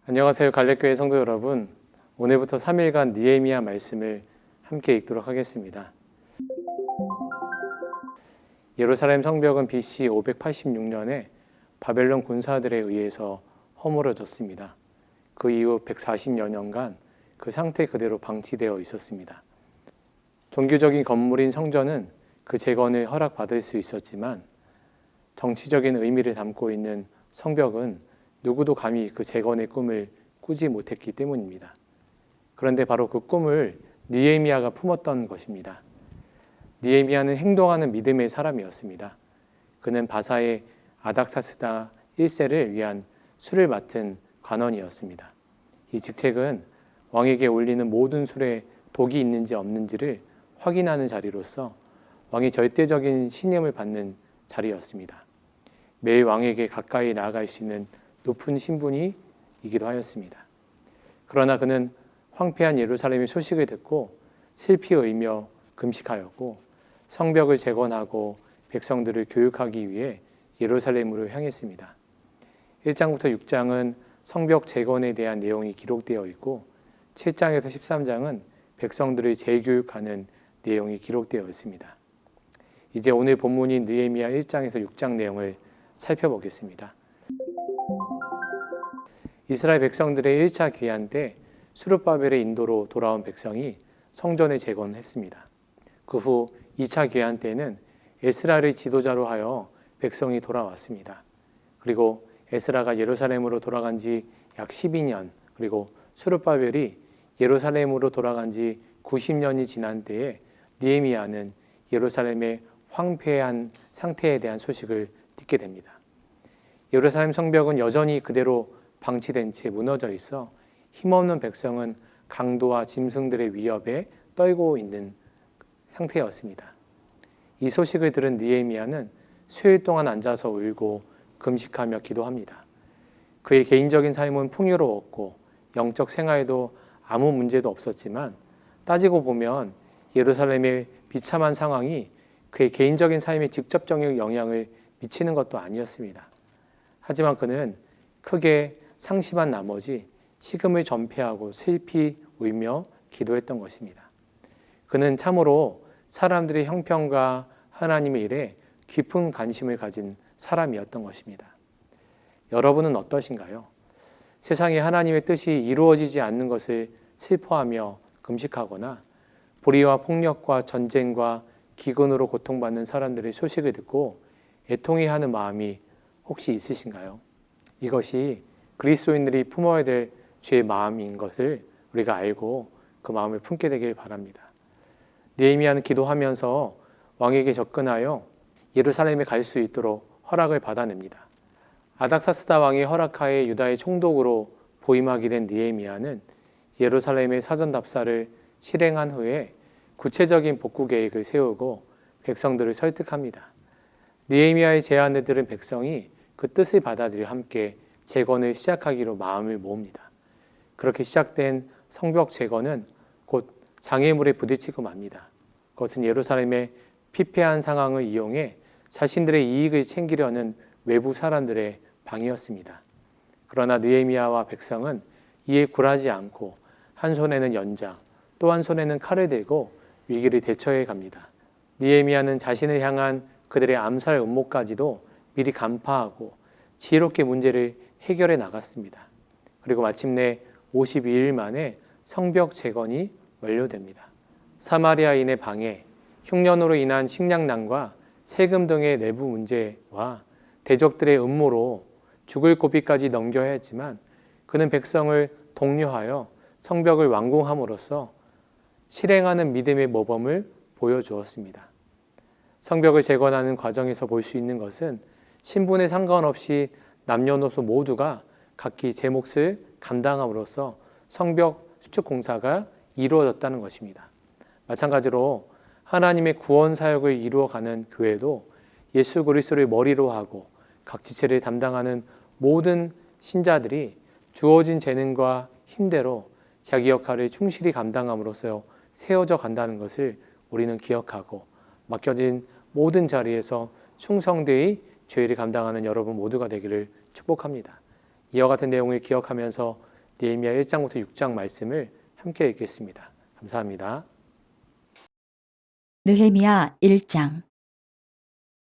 안녕하세요. 갈래교회 성도 여러분. 오늘부터 3일간 느헤미야 말씀을 함께 읽도록 하겠습니다. 예루살렘 성벽은 BC 586년에 바벨론 군사들에 의해서 허물어졌습니다. 그 이후 140여 년간 그 상태 그대로 방치되어 있었습니다. 종교적인 건물인 성전은 그 재건을 허락받을 수 있었지만 정치적인 의미를 담고 있는 성벽은 누구도 감히 그 재건의 꿈을 꾸지 못했기 때문입니다. 그런데 바로 그 꿈을 느헤미야가 품었던 것입니다. 느헤미야는 행동하는 믿음의 사람이었습니다. 그는 바사의 아닥사스다 1세를 위한 술을 맡은 관원이었습니다. 이 직책은 왕에게 올리는 모든 술에 독이 있는지 없는지를 확인하는 자리로서 왕이 절대적인 신임을 받는 자리였습니다. 매일 왕에게 가까이 나아갈 수 있는 높은 신분이기도 하였습니다. 그러나 그는 황폐한 예루살렘의 소식을 듣고 슬피 울며 금식하였고 성벽을 재건하고 백성들을 교육하기 위해 예루살렘으로 향했습니다. 1장부터 6장은 성벽 재건에 대한 내용이 기록되어 있고 7장에서 13장은 백성들을 재교육하는 내용이 기록되어 있습니다. 이제 오늘 본문인 느헤미야 1장에서 6장 내용을 살펴보겠습니다. 이스라엘 백성들의 1차 귀환 때 수르바벨의 인도로 돌아온 백성이 성전을 재건했습니다. 그 후 2차 귀환 때는 에스라를 지도자로 하여 백성이 돌아왔습니다. 그리고 에스라가 예루살렘으로 돌아간 지 약 12년, 그리고 수르바벨이 예루살렘으로 돌아간 지 90년이 지난 때에 느헤미야는 예루살렘의 황폐한 상태에 대한 소식을 듣게 됩니다. 예루살렘 성벽은 여전히 그대로 방치된 채 무너져 있어 힘없는 백성은 강도와 짐승들의 위협에 떨고 있는 상태였습니다. 이 소식을 들은 느헤미야는 수일 동안 앉아서 울고 금식하며 기도합니다. 그의 개인적인 삶은 풍요로웠고 영적 생활에도 아무 문제도 없었지만 따지고 보면 예루살렘의 비참한 상황이 그의 개인적인 삶에 직접적인 영향을 미치는 것도 아니었습니다. 하지만 그는 크게 상심한 나머지 식음을 전폐하고 슬피 울며 기도했던 것입니다. 그는 참으로 사람들의 형편과 하나님의 일에 깊은 관심을 가진 사람이었던 것입니다. 여러분은 어떠신가요? 세상에 하나님의 뜻이 이루어지지 않는 것을 슬퍼하며 금식하거나 불의와 폭력과 전쟁과 기근으로 고통받는 사람들의 소식을 듣고 애통해하는 마음이 혹시 있으신가요? 이것이 그리스도인들이 품어야 될 죄의 마음인 것을 우리가 알고 그 마음을 품게 되길 바랍니다. 느헤미야는 기도하면서 왕에게 접근하여 예루살렘에 갈 수 있도록 허락을 받아냅니다. 아닥사스다 왕의 허락하에 유다의 총독으로 보임하게 된 느헤미야는 예루살렘의 사전답사를 실행한 후에 구체적인 복구 계획을 세우고 백성들을 설득합니다. 느헤미야의 제안을 들은 백성이 그 뜻을 받아들여 함께 재건을 시작하기로 마음을 모읍니다. 그렇게 시작된 성벽 재건은 곧 장애물에 부딪히고 맙니다. 그것은 예루살렘의 피폐한 상황을 이용해 자신들의 이익을 챙기려는 외부 사람들의 방이었습니다. 그러나 느헤미야와 백성은 이에 굴하지 않고 한 손에는 연장, 또 한 손에는 칼을 들고 위기를 대처해 갑니다. 느헤미야는 자신을 향한 그들의 암살 음모까지도 미리 간파하고 지혜롭게 문제를 해결해 나갔습니다. 그리고 마침내 52일 만에 성벽 재건이 완료됩니다. 사마리아인의 방해, 흉년으로 인한 식량난과 세금 등의 내부 문제와 대적들의 음모로 죽을 고비까지 넘겨야 했지만 그는 백성을 독려하여 성벽을 완공함으로써 실행하는 믿음의 모범을 보여주었습니다. 성벽을 재건하는 과정에서 볼 수 있는 것은 신분에 상관없이 남녀노소 모두가 각기 제 몫을 감당함으로써 성벽 수축 공사가 이루어졌다는 것입니다. 마찬가지로 하나님의 구원 사역을 이루어가는 교회도 예수 그리스도를 머리로 하고 각 지체를 담당하는 모든 신자들이 주어진 재능과 힘대로 자기 역할을 충실히 감당함으로써 세워져 간다는 것을 우리는 기억하고 맡겨진 모든 자리에서 충성되이 죄를 감당하는 여러분 모두가 되기를 축복합니다. 이와 같은 내용을 기억하면서 느헤미야 1장부터 6장 말씀을 함께 읽겠습니다. 감사합니다. 느헤미야 1장.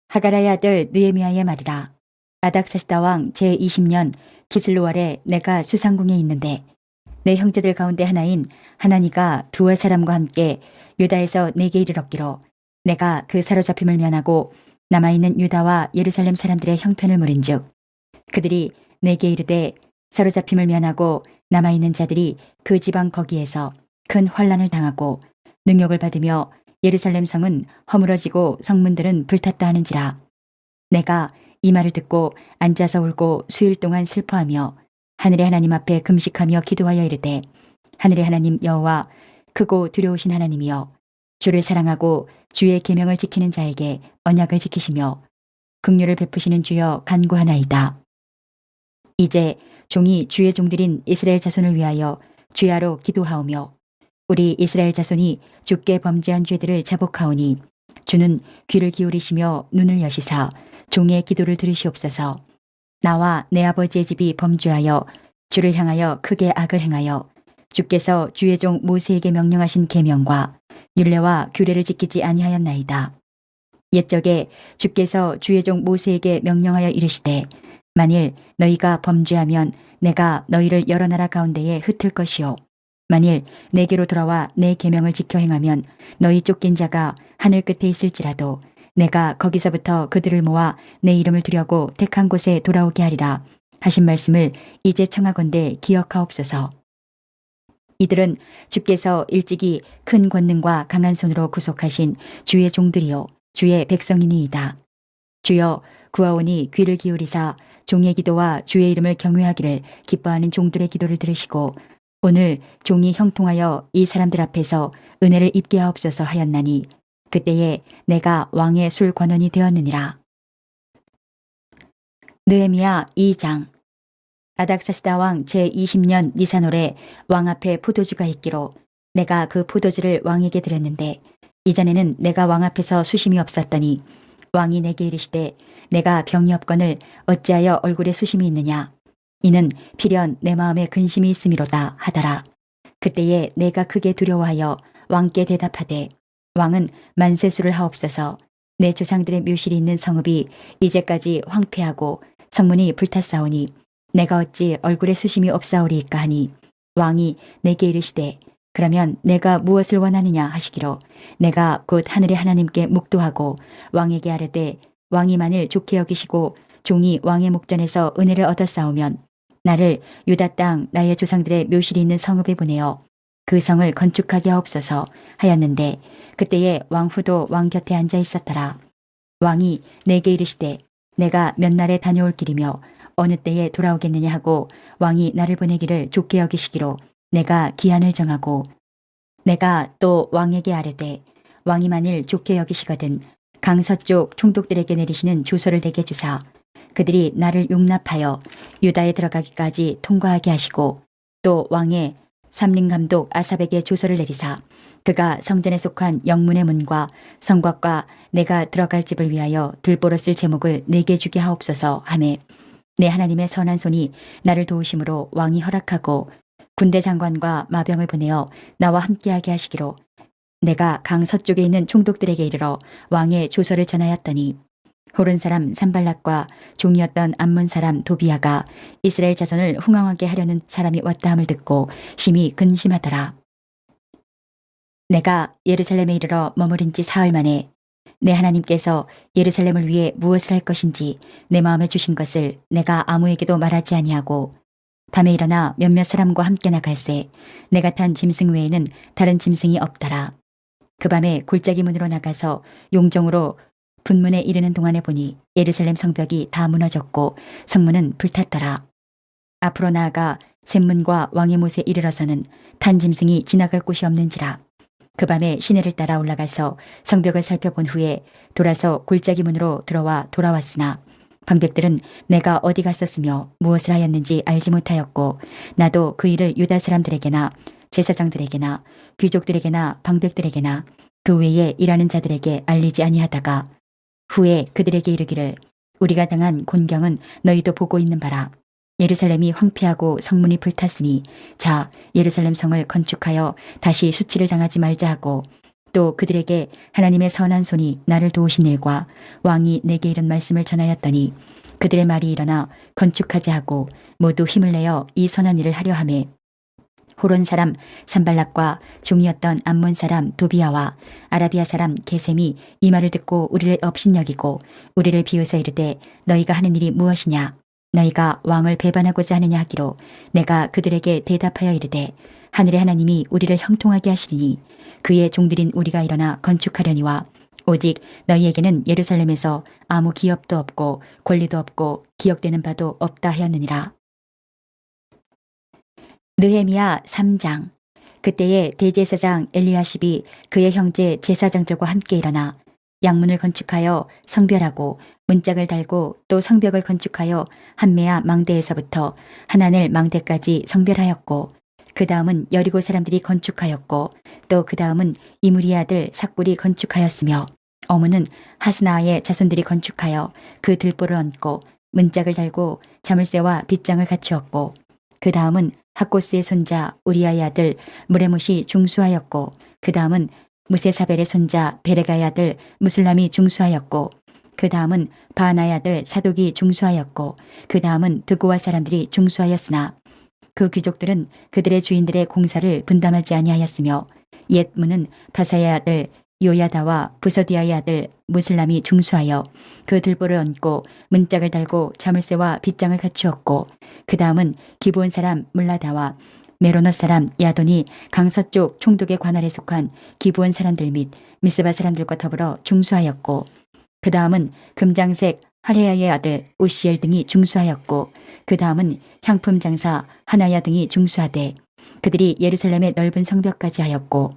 하가라의 아들 느헤미야의 말이라. 아닥사스다 왕 제20년 기슬로월에 내가 수상궁에 있는데 내 형제들 가운데 하나인 하나니가 두어 사람과 함께 유다에서 내게 이르렀기로 내가 그 사로잡힘을 면하고 남아있는 유다와 예루살렘 사람들의 형편을 물은즉 그들이 내게 이르되 사로잡힘을 면하고 남아있는 자들이 그 지방 거기에서 큰 환난을 당하고 능욕을 받으며 예루살렘 성은 허물어지고 성문들은 불탔다 하는지라. 내가 이 말을 듣고 앉아서 울고 수일 동안 슬퍼하며 하늘의 하나님 앞에 금식하며 기도하여 이르되 하늘의 하나님 여호와 크고 두려우신 하나님이여 주를 사랑하고 주의 계명을 지키는 자에게 언약을 지키시며 긍휼을 베푸시는 주여 간구하나이다. 이제 종이 주의 종들인 이스라엘 자손을 위하여 주야로 기도하오며 우리 이스라엘 자손이 주께 범죄한 죄들을 자복하오니 주는 귀를 기울이시며 눈을 여시사 종의 기도를 들으시옵소서. 나와 내 아버지의 집이 범죄하여 주를 향하여 크게 악을 행하여 주께서 주의 종 모세에게 명령하신 계명과 율례와 규례를 지키지 아니하였나이다. 옛적에 주께서 주의 종 모세에게 명령하여 이르시되 만일 너희가 범죄하면 내가 너희를 여러 나라 가운데에 흩을 것이요 만일 내게로 돌아와 내 계명을 지켜 행하면 너희 쫓긴 자가 하늘 끝에 있을지라도 내가 거기서부터 그들을 모아 내 이름을 두려고 택한 곳에 돌아오게 하리라 하신 말씀을 이제 청하건대 기억하옵소서. 이들은 주께서 일찍이 큰 권능과 강한 손으로 구속하신 주의 종들이요 주의 백성이니이다. 주여 구하오니 귀를 기울이사 종의 기도와 주의 이름을 경외하기를 기뻐하는 종들의 기도를 들으시고 오늘 종이 형통하여 이 사람들 앞에서 은혜를 입게 하옵소서 하였나니 그때에 내가 왕의 술 관원이 되었느니라. 느헤미야 2장. 아닥사스다 왕 제20년 니산월에 왕 앞에 포도주가 있기로 내가 그 포도주를 왕에게 드렸는데 이전에는 내가 왕 앞에서 수심이 없었더니 왕이 내게 이르시되 내가 병이 없거늘 어찌하여 얼굴에 수심이 있느냐. 이는 필연 내 마음에 근심이 있음이로다 하더라. 그때에 내가 크게 두려워하여 왕께 대답하되 왕은 만세수를 하옵소서. 내 조상들의 묘실이 있는 성읍이 이제까지 황폐하고 성문이 불탔사오니 내가 어찌 얼굴에 수심이 없사오리이까 하니 왕이 내게 이르시되 그러면 내가 무엇을 원하느냐 하시기로 내가 곧 하늘의 하나님께 묵도하고 왕에게 아뢰되 왕이 만일 좋게 여기시고 종이 왕의 목전에서 은혜를 얻었사오면 나를 유다 땅 나의 조상들의 묘실이 있는 성읍에 보내어 그 성을 건축하게 하옵소서 하였는데 그때에 왕후도 왕 곁에 앉아 있었더라. 왕이 내게 이르시되 내가 몇 날에 다녀올 길이며 어느 때에 돌아오겠느냐 하고 왕이 나를 보내기를 좋게 여기시기로 내가 기한을 정하고 내가 또 왕에게 아뢰되 왕이 만일 좋게 여기시거든 강서쪽 총독들에게 내리시는 조서를 내게 주사 그들이 나를 용납하여 유다에 들어가기까지 통과하게 하시고 또 왕의 삼림감독 아삽에게 조서를 내리사 그가 성전에 속한 영문의 문과 성곽과 내가 들어갈 집을 위하여 들보로 쓸 제목을 내게 주게 하옵소서 하매 내 하나님의 선한 손이 나를 도우심으로 왕이 허락하고 군대 장관과 마병을 보내어 나와 함께하게 하시기로 내가 강 서쪽에 있는 총독들에게 이르러 왕의 조서를 전하였더니 호른 사람 산발락과 종이었던 암몬 사람 도비아가 이스라엘 자손을 흥황하게 하려는 사람이 왔다 함을 듣고 심히 근심하더라. 내가 예루살렘에 이르러 머무른 지 사흘 만에 내 하나님께서 예루살렘을 위해 무엇을 할 것인지 내 마음에 주신 것을 내가 아무에게도 말하지 아니하고 밤에 일어나 몇몇 사람과 함께 나갈새 내가 탄 짐승 외에는 다른 짐승이 없더라. 그 밤에 골짜기 문으로 나가서 용정으로 분문에 이르는 동안에 보니 예루살렘 성벽이 다 무너졌고 성문은 불탔더라. 앞으로 나아가 샘문과 왕의 못에 이르러서는 탄 짐승이 지나갈 곳이 없는지라. 그 밤에 시내를 따라 올라가서 성벽을 살펴본 후에 돌아서 골짜기 문으로 들어와 돌아왔으나 방백들은 내가 어디 갔었으며 무엇을 하였는지 알지 못하였고 나도 그 일을 유다 사람들에게나 제사장들에게나 귀족들에게나 방백들에게나 그 외에 일하는 자들에게 알리지 아니하다가 후에 그들에게 이르기를 우리가 당한 곤경은 너희도 보고 있는 바라. 예루살렘이 황폐하고 성문이 불탔으니 자 예루살렘 성을 건축하여 다시 수치를 당하지 말자 하고 또 그들에게 하나님의 선한 손이 나를 도우신 일과 왕이 내게 이런 말씀을 전하였더니 그들의 말이 일어나 건축하자 하고 모두 힘을 내어 이 선한 일을 하려 하매 호론 사람 산발락과 종이었던 암몬 사람 도비아와 아라비아 사람 게셈이 이 말을 듣고 우리를 업신여기고 우리를 비웃어 이르되 너희가 하는 일이 무엇이냐 너희가 왕을 배반하고자 하느냐 하기로 내가 그들에게 대답하여 이르되 하늘의 하나님이 우리를 형통하게 하시리니 그의 종들인 우리가 일어나 건축하려니와 오직 너희에게는 예루살렘에서 아무 기업도 없고 권리도 없고 기억되는 바도 없다 하였느니라. 느헤미야 3장. 그때에 대제사장 엘리야십이 그의 형제 제사장들과 함께 일어나 양문을 건축하여 성별하고 문짝을 달고 또 성벽을 건축하여 한메아 망대에서부터 하나넬 망대까지 성별하였고 그 다음은 여리고 사람들이 건축하였고 또 그 다음은 이무리 아들 삭불이 건축하였으며 어문은 하스나의 자손들이 건축하여 그 들보를 얹고 문짝을 달고 자물쇠와 빗장을 갖추었고 그 다음은 학고스의 손자 우리아의 아들 무레못이 중수하였고 그 다음은 무세사벨의 손자 베레가의 아들 무슬람이 중수하였고 그 다음은 바나의 아들 사독이 중수하였고 그 다음은 드고와 사람들이 중수하였으나 그 귀족들은 그들의 주인들의 공사를 분담하지 아니하였으며 옛 문은 바사의 아들 요야다와 부서디아의 아들 무슬람이 중수하여 그 들보를 얹고 문짝을 달고 자물쇠와 빗장을 갖추었고 그 다음은 기브온 사람 물라다와 메로너 사람 야돈이 강서쪽 총독의 관할에 속한 기브온 사람들 및 미스바 사람들과 더불어 중수하였고 그 다음은 금장색 하레야의 아들 우시엘 등이 중수하였고 그 다음은 향품 장사 하나야 등이 중수하되 그들이 예루살렘의 넓은 성벽까지 하였고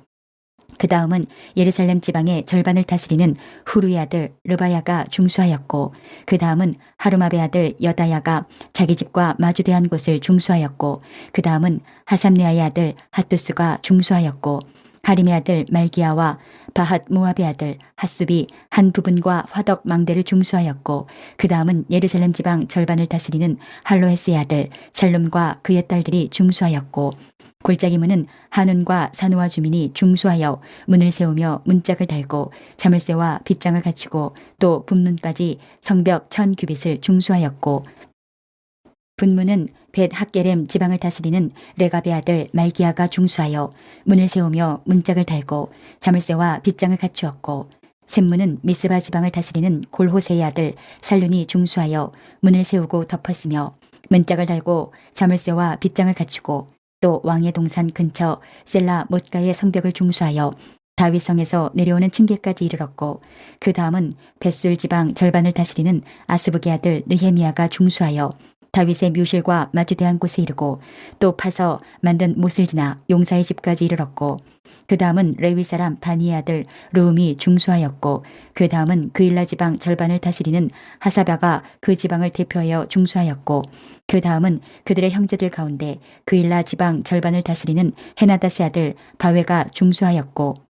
그 다음은 예루살렘 지방의 절반을 다스리는 후루의 아들 르바야가 중수하였고 그 다음은 하루마베 아들 여다야가 자기 집과 마주대한 곳을 중수하였고 그 다음은 하삼네아의 아들 핫두스가 중수하였고 하림의 아들 말기야와 바핫 모압의 아들 핫숲이 한 부분과 화덕 망대를 중수하였고 그 다음은 예루살렘 지방 절반을 다스리는 할로헤스의 아들 살룸과 그의 딸들이 중수하였고 골짜기 문은 한운과 사누아 주민이 중수하여 문을 세우며 문짝을 달고 자물쇠와 빗장을 갖추고 또 분문까지 성벽 1000규빗을 중수하였고 분문은 벳 학게렘 지방을 다스리는 레갑의 아들 말기야가 중수하여 문을 세우며 문짝을 달고 자물쇠와 빗장을 갖추었고 샘문은 미스바 지방을 다스리는 골호세의 아들 살룬이 중수하여 문을 세우고 덮었으며 문짝을 달고 자물쇠와 빗장을 갖추고 또 왕의 동산 근처 셀라 못가의 성벽을 중수하여 다윗성에서 내려오는 층계까지 이르렀고 그 다음은 벳술 지방 절반을 다스리는 아스북의 아들 느헤미야가 중수하여 다윗의 묘실과 마주대한 곳에 이르고 또 파서 만든 못을 지나 용사의 집까지 이르렀고 그 다음은 레위 사람 바니의 아들 르움이 중수하였고 그 다음은 그일라 지방 절반을 다스리는 하사바가 그 지방을 대표하여 중수하였고 그 다음은 그들의 형제들 가운데 그일라 지방 절반을 다스리는 헤나다스의 아들 바웨가 중수하였고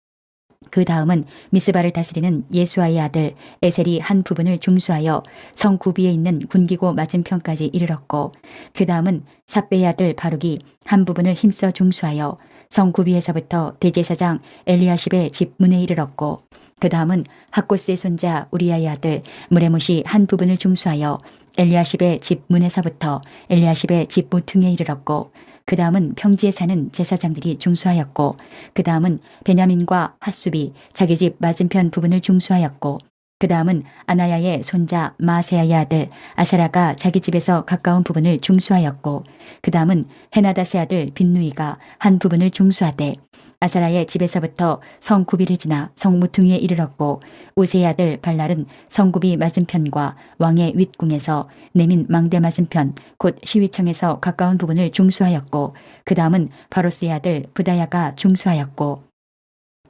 그 다음은 미스바를 다스리는 예수아의 아들 에셀이 한 부분을 중수하여 성 구비에 있는 군기고 맞은편까지 이르렀고 그 다음은 삽베의 아들 바룩이 한 부분을 힘써 중수하여 성 구비에서부터 대제사장 엘리야십의 집 문에 이르렀고 그 다음은 학고스의 손자 우리아의 아들 무레못이 한 부분을 중수하여 엘리야십의 집 문에서부터 엘리야십의 집 모퉁이에 이르렀고 그 다음은 평지에 사는 제사장들이 중수하였고 그 다음은 베냐민과 핫숲이 자기 집 맞은편 부분을 중수하였고 그 다음은 아나야의 손자 마세야의 아들 아사라가 자기 집에서 가까운 부분을 중수하였고 그 다음은 헤나다스의 아들 빈누이가 한 부분을 중수하되 아사라의 집에서부터 성구비를 지나 성무퉁이에 이르렀고 우세의 아들 발랄은 성구비 맞은편과 왕의 윗궁에서 내민 망대 맞은편 곧 시위청에서 가까운 부분을 중수하였고 그 다음은 바로스의 아들 부다야가 중수하였고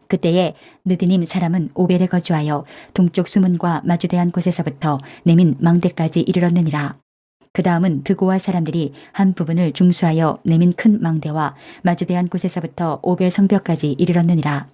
그때에 느디님 사람은 오벨에 거주하여 동쪽 수문과 마주대한 곳에서부터 내민 망대까지 이르렀느니라. 그 다음은 드고와 사람들이 한 부분을 중수하여 내민 큰 망대와 마주대한 곳에서부터 오벨 성벽까지 이르렀느니라.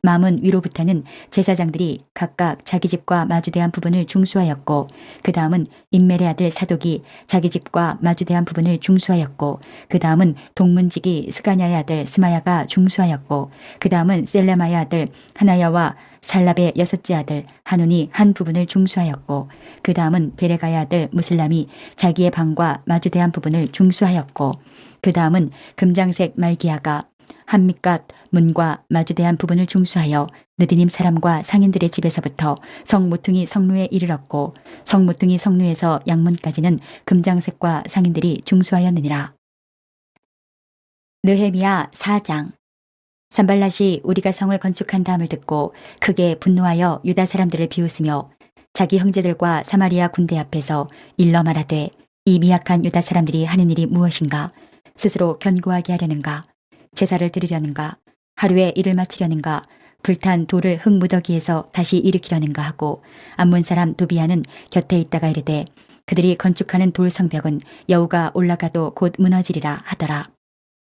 마문 위로부터는 제사장들이 각각 자기 집과 마주대한 부분을 중수하였고, 그 다음은 인멜의 아들 사독이 자기 집과 마주대한 부분을 중수하였고, 그 다음은 동문직이 스가냐의 아들 스마야가 중수하였고, 그 다음은 셀레마의 아들 하나야와 살랍의 여섯째 아들 하눈이 한 부분을 중수하였고, 그 다음은 베레가의 아들 무슬람이 자기의 방과 마주대한 부분을 중수하였고, 그 다음은 금장색 말기야가 한밑갓 문과 마주대한 부분을 중수하여 느디님 사람과 상인들의 집에서부터 성모퉁이 성루에 이르렀고, 성모퉁이 성루에서 양문까지는 금장색과 상인들이 중수하였느니라. 느헤미야 4장. 산발랏이 우리가 성을 건축한 다음을 듣고 크게 분노하여 유다 사람들을 비웃으며 자기 형제들과 사마리아 군대 앞에서 일러 말하되, 이 미약한 유다 사람들이 하는 일이 무엇인가? 스스로 견고하게 하려는가? 제사를 드리려는가? 하루에 일을 마치려는가? 불탄 돌을 흙무더기에서 다시 일으키려는가 하고, 암몬 사람 도비아는 곁에 있다가 이르되, 그들이 건축하는 돌 성벽은 여우가 올라가도 곧 무너지리라 하더라.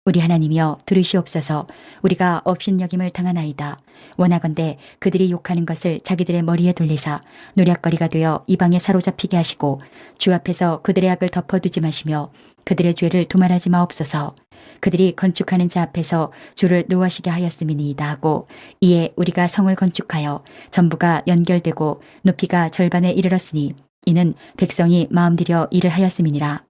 우리 하나님이여 들으시옵소서. 우리가 업신여김을 당하나이다. 원하건대 그들이 욕하는 것을 자기들의 머리에 돌리사 노략거리가 되어 이방에 사로잡히게 하시고, 주 앞에서 그들의 악을 덮어두지 마시며 그들의 죄를 도말하지 마옵소서. 그들이 건축하는 자 앞에서 주를 노하시게 하였음이니이다 하고, 이에 우리가 성을 건축하여 전부가 연결되고 높이가 절반에 이르렀으니 이는 백성이 마음들여 일을 하였음이니라.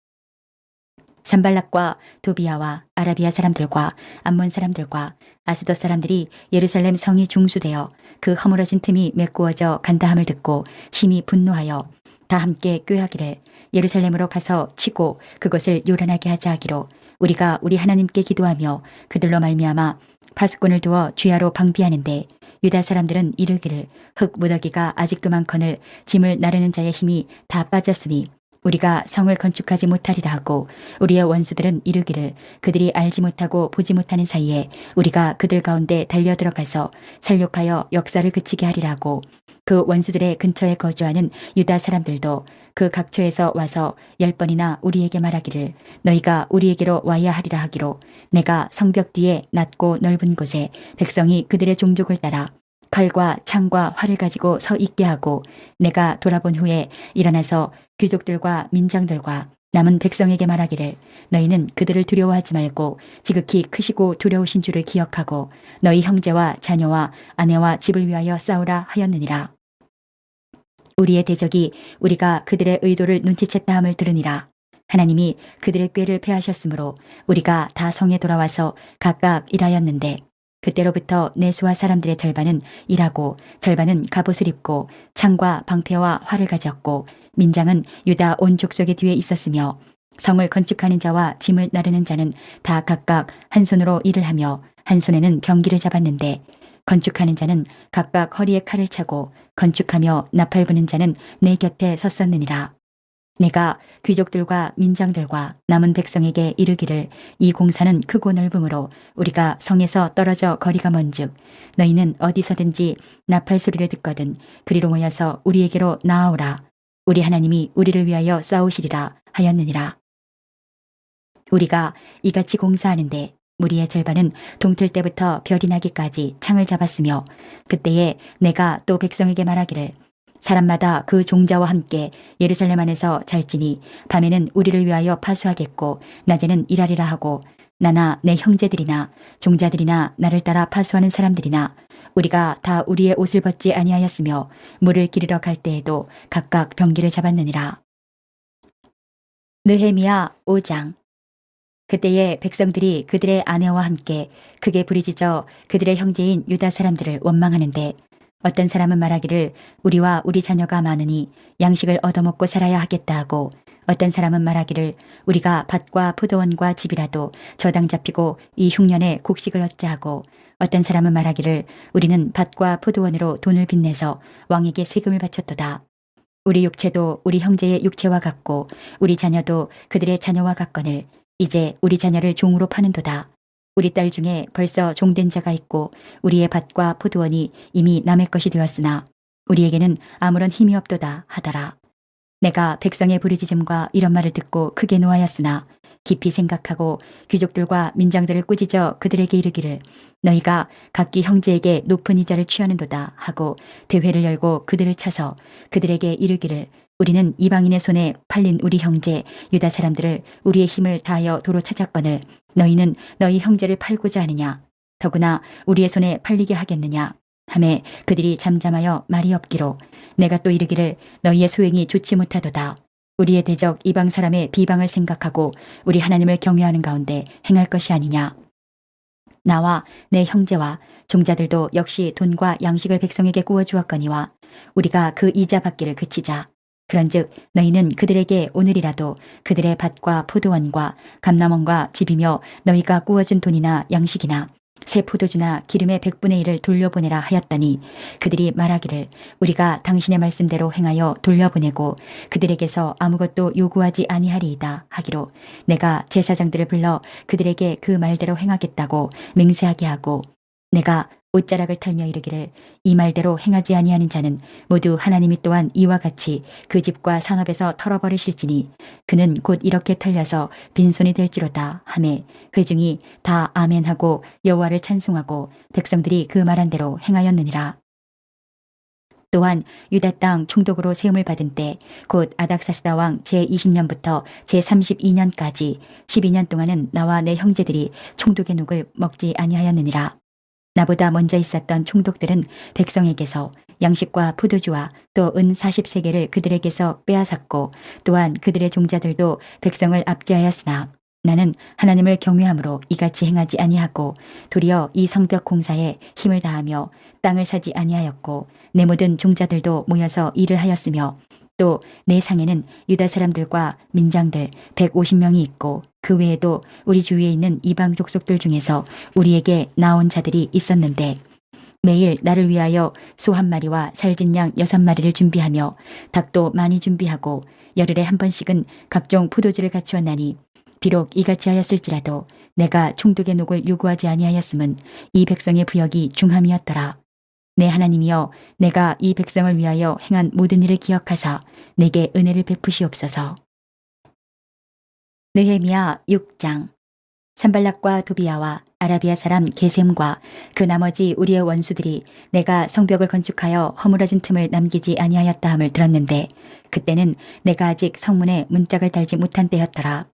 산발락과 도비아와 아라비아 사람들과 암몬 사람들과 아스돗 사람들이 예루살렘 성이 중수되어 그 허물어진 틈이 메꾸어져 간다함을 듣고 심히 분노하여 다 함께 꾀하기를, 예루살렘으로 가서 치고 그것을 요란하게 하자 하기로, 우리가 우리 하나님께 기도하며 그들로 말미암아 파수꾼을 두어 주야로 방비하는데, 유다 사람들은 이르기를, 흙 무더기가 아직도 많거늘 짐을 나르는 자의 힘이 다 빠졌으니 우리가 성을 건축하지 못하리라 하고, 우리의 원수들은 이르기를, 그들이 알지 못하고 보지 못하는 사이에 우리가 그들 가운데 달려들어가서 살육하여 역사를 그치게 하리라 하고, 그 원수들의 근처에 거주하는 유다 사람들도 그 각처에서 와서 10번이나 우리에게 말하기를, 너희가 우리에게로 와야 하리라 하기로, 내가 성벽 뒤에 낮고 넓은 곳에 백성이 그들의 종족을 따라 칼과 창과 활을 가지고 서 있게 하고, 내가 돌아본 후에 일어나서 귀족들과 민장들과 남은 백성에게 말하기를, 너희는 그들을 두려워하지 말고 지극히 크시고 두려우신 줄을 기억하고 너희 형제와 자녀와 아내와 집을 위하여 싸우라 하였느니라. 우리의 대적이 우리가 그들의 의도를 눈치챘다 함을 들으니라. 하나님이 그들의 꾀를 패하셨으므로 우리가 다 성에 돌아와서 각각 일하였는데, 그때로부터 내수와 사람들의 절반은 일하고 절반은 갑옷을 입고 창과 방패와 활을 가졌고, 민장은 유다 온 족속의 뒤에 있었으며, 성을 건축하는 자와 짐을 나르는 자는 다 각각 한 손으로 일을 하며 한 손에는 병기를 잡았는데, 건축하는 자는 각각 허리에 칼을 차고 건축하며 나팔 부는 자는 내 곁에 섰었느니라. 내가 귀족들과 민장들과 남은 백성에게 이르기를, 이 공사는 크고 넓음으로 우리가 성에서 떨어져 거리가 먼즉 너희는 어디서든지 나팔 소리를 듣거든 그리로 모여서 우리에게로 나아오라. 우리 하나님이 우리를 위하여 싸우시리라 하였느니라. 우리가 이같이 공사하는데 무리의 절반은 동틀 때부터 별이 나기까지 창을 잡았으며, 그때에 내가 또 백성에게 말하기를, 사람마다 그 종자와 함께 예루살렘 안에서 잘지니 밤에는 우리를 위하여 파수하겠고 낮에는 일하리라 하고, 나나 내 형제들이나 종자들이나 나를 따라 파수하는 사람들이나 우리가 다 우리의 옷을 벗지 아니하였으며 물을 기르러 갈 때에도 각각 병기를 잡았느니라. 느헤미야 5장. 그때에 백성들이 그들의 아내와 함께 크게 부르짖어 그들의 형제인 유다 사람들을 원망하는데, 어떤 사람은 말하기를, 우리와 우리 자녀가 많으니 양식을 얻어먹고 살아야 하겠다 하고, 어떤 사람은 말하기를, 우리가 밭과 포도원과 집이라도 저당 잡히고 이 흉년에 곡식을 얻자 하고, 어떤 사람은 말하기를, 우리는 밭과 포도원으로 돈을 빚내서 왕에게 세금을 바쳤도다. 우리 육체도 우리 형제의 육체와 같고 우리 자녀도 그들의 자녀와 같거늘 이제 우리 자녀를 종으로 파는도다. 우리 딸 중에 벌써 종된 자가 있고 우리의 밭과 포도원이 이미 남의 것이 되었으나 우리에게는 아무런 힘이 없도다 하더라. 내가 백성의 부르짖음과 이런 말을 듣고 크게 노하였으나 깊이 생각하고 귀족들과 민장들을 꾸짖어 그들에게 이르기를 너희가 각기 형제에게 높은 이자를 취하는도다 하고 대회를 열고 그들을 쳐서 그들에게 이르기를 우리는 이방인의 손에 팔린 우리 형제 유다 사람들을 우리의 힘을 다하여 도로 찾았거늘 너희는 너희 형제를 팔고자 하느냐 더구나 우리의 손에 팔리게 하겠느냐 하매 그들이 잠잠하여 말이 없기로 내가 또 이르기를 너희의 소행이 좋지 못하도다. 우리의 대적 이방 사람의 비방을 생각하고 우리 하나님을 경외하는 가운데 행할 것이 아니냐. 나와 내 형제와 종자들도 역시 돈과 양식을 백성에게 구워주었거니와 우리가 그 이자 받기를 그치자. 그런즉 너희는 그들에게 오늘이라도 그들의 밭과 포도원과 감람원과 집이며 너희가 구워준 돈이나 양식이나 새 포도주나 기름의 100분의 1을 돌려보내라 하였더니 그들이 말하기를 우리가 당신의 말씀대로 행하여 돌려보내고 그들에게서 아무것도 요구하지 아니하리이다 하기로 내가 제사장들을 불러 그들에게 그 말대로 행하겠다고 맹세하게 하고 내가 옷자락을 털며 이르기를 이 말대로 행하지 아니하는 자는 모두 하나님이 또한 이와 같이 그 집과 산업에서 털어버리실지니 그는 곧 이렇게 털려서 빈손이 될지로다 하매 회중이 다 아멘하고 여호와를 찬송하고 백성들이 그 말한 대로 행하였느니라. 또한 유다 땅 총독으로 세움을 받은 때 곧 아닥사스다 왕 제20년부터 제32년까지 12년 동안은 나와 내 형제들이 총독의 녹을 먹지 아니하였느니라. 나보다 먼저 있었던 총독들은 백성에게서 양식과 포도주와 또 은 40세겔을 그들에게서 빼앗았고 또한 그들의 종자들도 백성을 압제하였으나 나는 하나님을 경외함으로 이같이 행하지 아니하고 도리어 이 성벽 공사에 힘을 다하며 땅을 사지 아니하였고 내 모든 종자들도 모여서 일을 하였으며 또 내 상에는 유다 사람들과 민장들 150명이 있고 그 외에도 우리 주위에 있는 이방 족속들 중에서 우리에게 나온 자들이 있었는데 매일 나를 위하여 소 1마리와 살진 양 6마리를 준비하며 닭도 많이 준비하고 열흘에 한 번씩은 각종 포도주를 갖추었나니 비록 이같이 하였을지라도 내가 총독의 녹을 요구하지 아니하였음은 이 백성의 부역이 중함이었더라. 내 하나님이여 내가 이 백성을 위하여 행한 모든 일을 기억하사 내게 은혜를 베푸시옵소서. 느헤미야 6장. 산발락과 도비야와 아라비아 사람 게셈과 그 나머지 우리의 원수들이 내가 성벽을 건축하여 허물어진 틈을 남기지 아니하였다 함을 들었는데 그때는 내가 아직 성문에 문짝을 달지 못한 때였더라.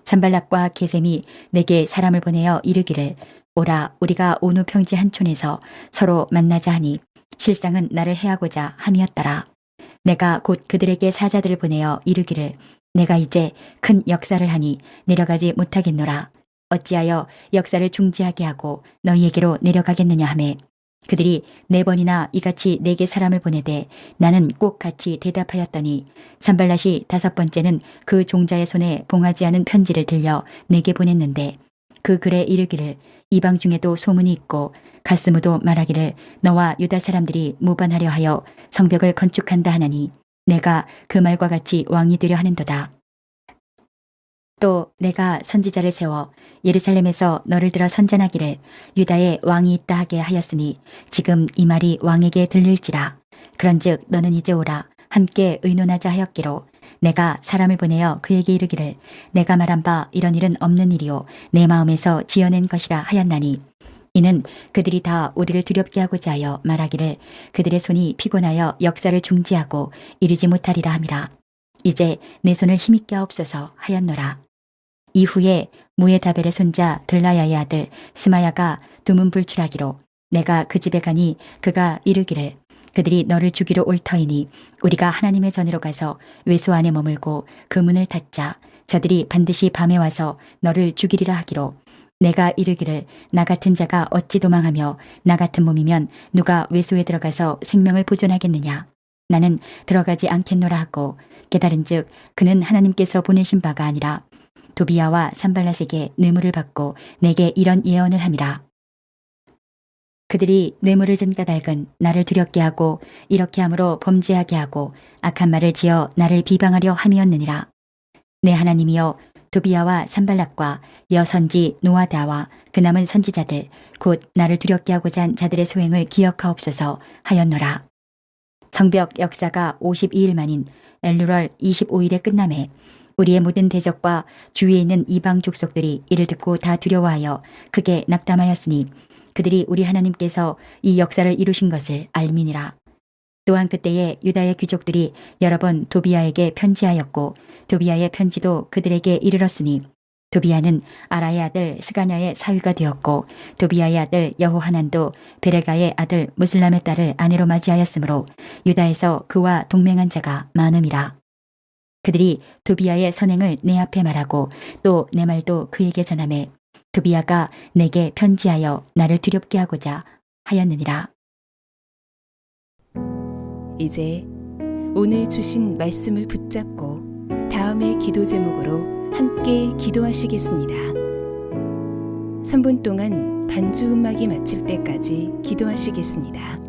산발락과 게셈이 내게 사람을 보내어 이르기를 오라 우리가 온 후 평지 한 촌에서 서로 만나자 하니 실상은 나를 해하고자 함이었더라. 내가 곧 그들에게 사자들을 보내어 이르기를 내가 이제 큰 역사를 하니 내려가지 못하겠노라. 어찌하여 역사를 중지하게 하고 너희에게로 내려가겠느냐 하매 그들이 4번이나 이같이 내게 사람을 보내되 나는 꼭 같이 대답하였더니 산발랏이 5번째는 그 종자의 손에 봉하지 않은 편지를 들려 내게 보냈는데 그 글에 이르기를 이방 중에도 소문이 있고 가스무도 말하기를 너와 유다 사람들이 무반하려 하여 성벽을 건축한다 하나니 내가 그 말과 같이 왕이 되려 하는도다. 또 내가 선지자를 세워 예루살렘에서 너를 들어 선전하기를 유다에 왕이 있다 하게 하였으니 지금 이 말이 왕에게 들릴지라. 그런즉 너는 이제 오라 함께 의논하자 하였기로 내가 사람을 보내어 그에게 이르기를 내가 말한 바 이런 일은 없는 일이요 내 마음에서 지어낸 것이라 하였나니 이는 그들이 다 우리를 두렵게 하고자 하여 말하기를 그들의 손이 피곤하여 역사를 중지하고 이르지 못하리라 함이라. 이제 내 손을 힘있게 하옵소서 하였노라. 이후에 무에다벨의 손자 들라야의 아들 스마야가 두문불출하기로 내가 그 집에 가니 그가 이르기를 그들이 너를 죽이러 올 터이니 우리가 하나님의 전으로 가서 외소 안에 머물고 그 문을 닫자. 저들이 반드시 밤에 와서 너를 죽이리라 하기로 내가 이르기를 나 같은 자가 어찌 도망하며 나 같은 몸이면 누가 외소에 들어가서 생명을 보존하겠느냐. 나는 들어가지 않겠노라 하고 깨달은즉 그는 하나님께서 보내신 바가 아니라 도비야와 산발랏에게 뇌물을 받고 내게 이런 예언을 함이라. 그들이 뇌물을 준 까닭은 나를 두렵게 하고 이렇게 함으로 범죄하게 하고 악한 말을 지어 나를 비방하려 함이었느니라. 내 하나님이여 도비야와 산발락과 여선지 노아다와 그 남은 선지자들 곧 나를 두렵게 하고자 한 자들의 소행을 기억하옵소서 하였노라. 성벽 역사가 52일 만인 엘루럴 25일에 끝남에 우리의 모든 대적과 주위에 있는 이방 족속들이 이를 듣고 다 두려워하여 크게 낙담하였으니 그들이 우리 하나님께서 이 역사를 이루신 것을 알미니라. 또한 그때에 유다의 귀족들이 여러 번 도비야에게 편지하였고 도비야의 편지도 그들에게 이르렀으니 도비야는 아라의 아들 스가냐의 사위가 되었고 도비야의 아들 여호하난도 베레가의 아들 무슬람의 딸을 아내로 맞이하였으므로 유다에서 그와 동맹한 자가 많음이라. 그들이 도비야의 선행을 내 앞에 말하고 또 내 말도 그에게 전하매 도비야가 내게 편지하여 나를 두렵게 하고자 하였느니라. 이제 오늘 주신 말씀을 붙잡고 다음의 기도 제목으로 함께 기도하시겠습니다. 3분 동안 반주 음악이 마칠 때까지 기도하시겠습니다.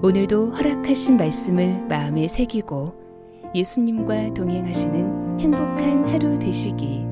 오늘도 허락하신 말씀을 마음에 새기고 예수님과 동행하시는 행복한 하루 되시기